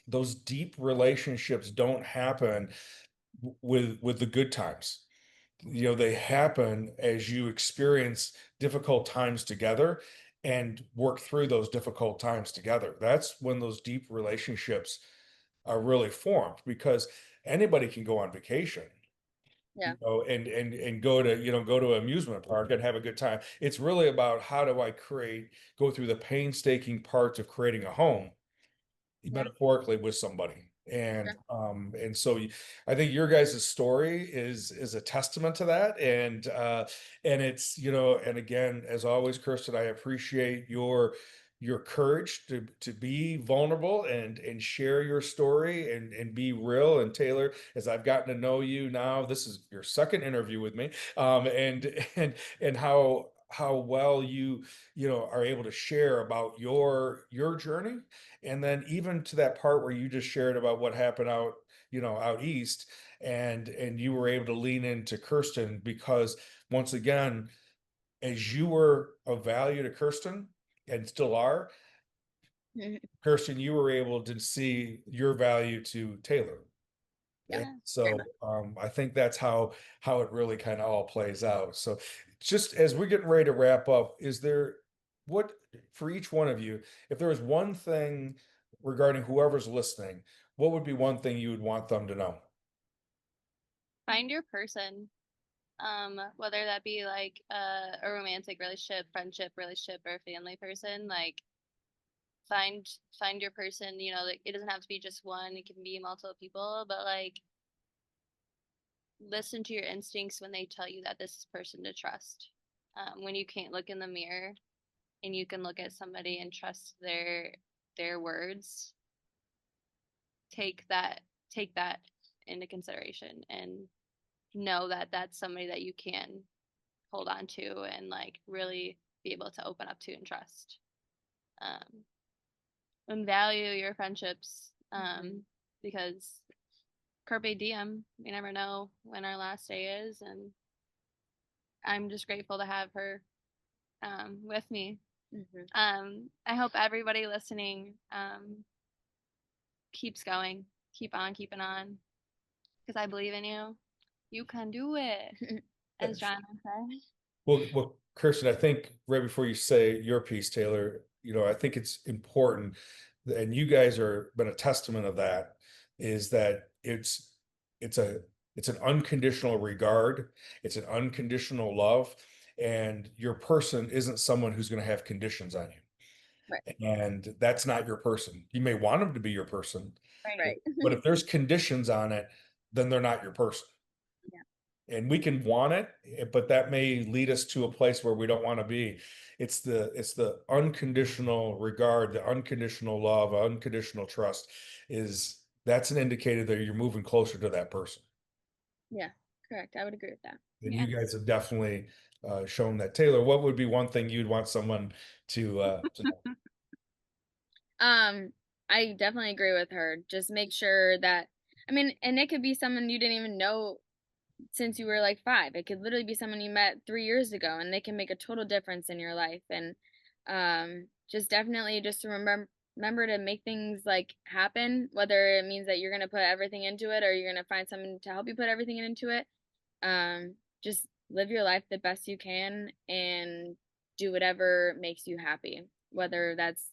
those deep relationships don't happen with the good times. They happen as you experience difficult times together and work through those difficult times together. That's when those deep relationships are really formed, because anybody can go on vacation, yeah, and go to an amusement park and have a good time. It's really about how do I go through the painstaking parts of creating a home, Yeah. metaphorically, with somebody. And Sure. so I think your guys' story is a testament to that. And it's, and again, as always, Kirsten, I appreciate your courage to be vulnerable and share your story and be real. And Taylor, as I've gotten to know you now, this is your second interview with me, and how well you are able to share about your journey. And then even to that part where you just shared about what happened out east, and you were able to lean into Kirsten, because once again, as you were of value to Kirsten and still are, Mhm. Kirsten, you were able to see your value to Taylor. Yeah. Yeah. So I think that's how it really kind of all plays out. So just as we're getting ready to wrap up, is there what for each one of you, if there was one thing regarding whoever's listening, what would be one thing you would want them to know? Find your person. Whether that be like a romantic relationship, friendship relationship, or family person, like find your person. You know, like it doesn't have to be just one, it can be multiple people, but like listen to your instincts when they tell you that this is person to trust. When you can't look in the mirror and you can look at somebody and trust their words, take that into consideration and know that that's somebody that you can hold on to and like really be able to open up to and trust. And value your friendships, because carpe diem, we never know when our last day is, and I'm just grateful to have her with me. I hope everybody listening keeps going, keep on keeping on, because I believe in you. You can do it, as John said. Well, Kirsten, I think right before you say your piece, Taylor, I think it's important, and you guys are been a testament of that, is that it's a it's an unconditional regard, it's an unconditional love, and your person isn't someone who's going to have conditions on you. Right. And that's not your person. You may want them to be your person, Right. but if there's conditions on it, then they're not your person. And we can want it, but that may lead us to a place where we don't want to be. It's the unconditional regard, the unconditional love, unconditional trust that's an indicator that you're moving closer to that person. Yeah, correct. I would agree with that. And Yeah. you guys have definitely shown that. Taylor, what would be one thing you'd want someone to know? I definitely agree with her. Just make sure that, I mean, and it could be someone you didn't even know since you were like 5. It could literally be someone you met 3 years ago, and they can make a total difference in your life. And just definitely just to remember to make things like happen, whether it means that you're gonna put everything into it or you're gonna find someone to help you put everything into it. Just live your life the best you can and do whatever makes you happy, whether that's,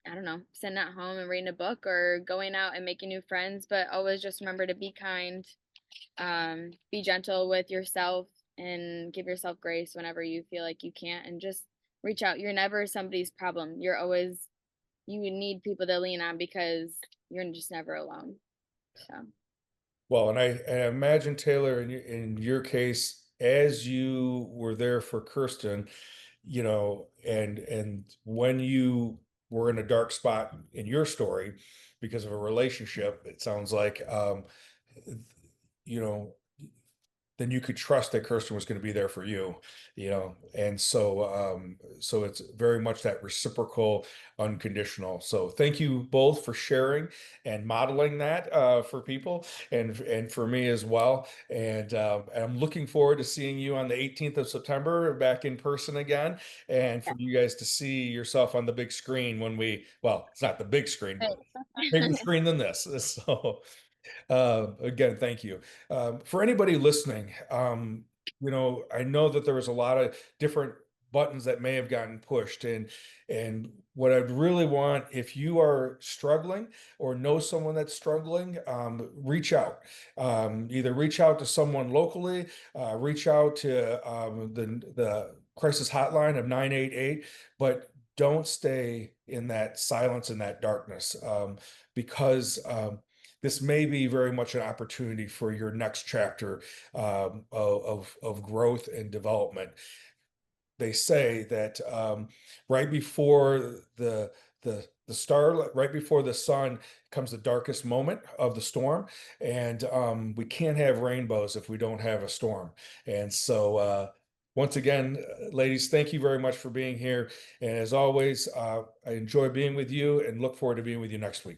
I don't know, sitting at home and reading a book or going out and making new friends, but always just remember to be kind, be gentle with yourself, and give yourself grace whenever you feel like you can't, and just reach out. You're never somebody's problem. You need people to lean on because you're just never alone. So, Well, and I imagine, Taylor, in your case, as you were there for Kirsten, and when you were in a dark spot in your story because of a relationship, it sounds like, you know, then you could trust that Kirsten was going to be there for you, and so it's very much that reciprocal, unconditional. So thank you both for sharing and modeling that for people, and for me as well. And I'm looking forward to seeing you on the 18th of September back in person again, and for you guys to see yourself on the big screen well, it's not the big screen, but bigger screen than this. So again, thank you. For anybody listening, I know that there was a lot of different buttons that may have gotten pushed, and what I'd really want, if you are struggling or know someone that's struggling, reach out. Either reach out to someone locally, reach out to the crisis hotline of 988, but don't stay in that silence and that darkness, because this may be very much an opportunity for your next chapter of growth and development. They say that right before the star, right before the sun comes the darkest moment of the storm, and we can't have rainbows if we don't have a storm. And so, once again, ladies, thank you very much for being here. And as always, I enjoy being with you and look forward to being with you next week.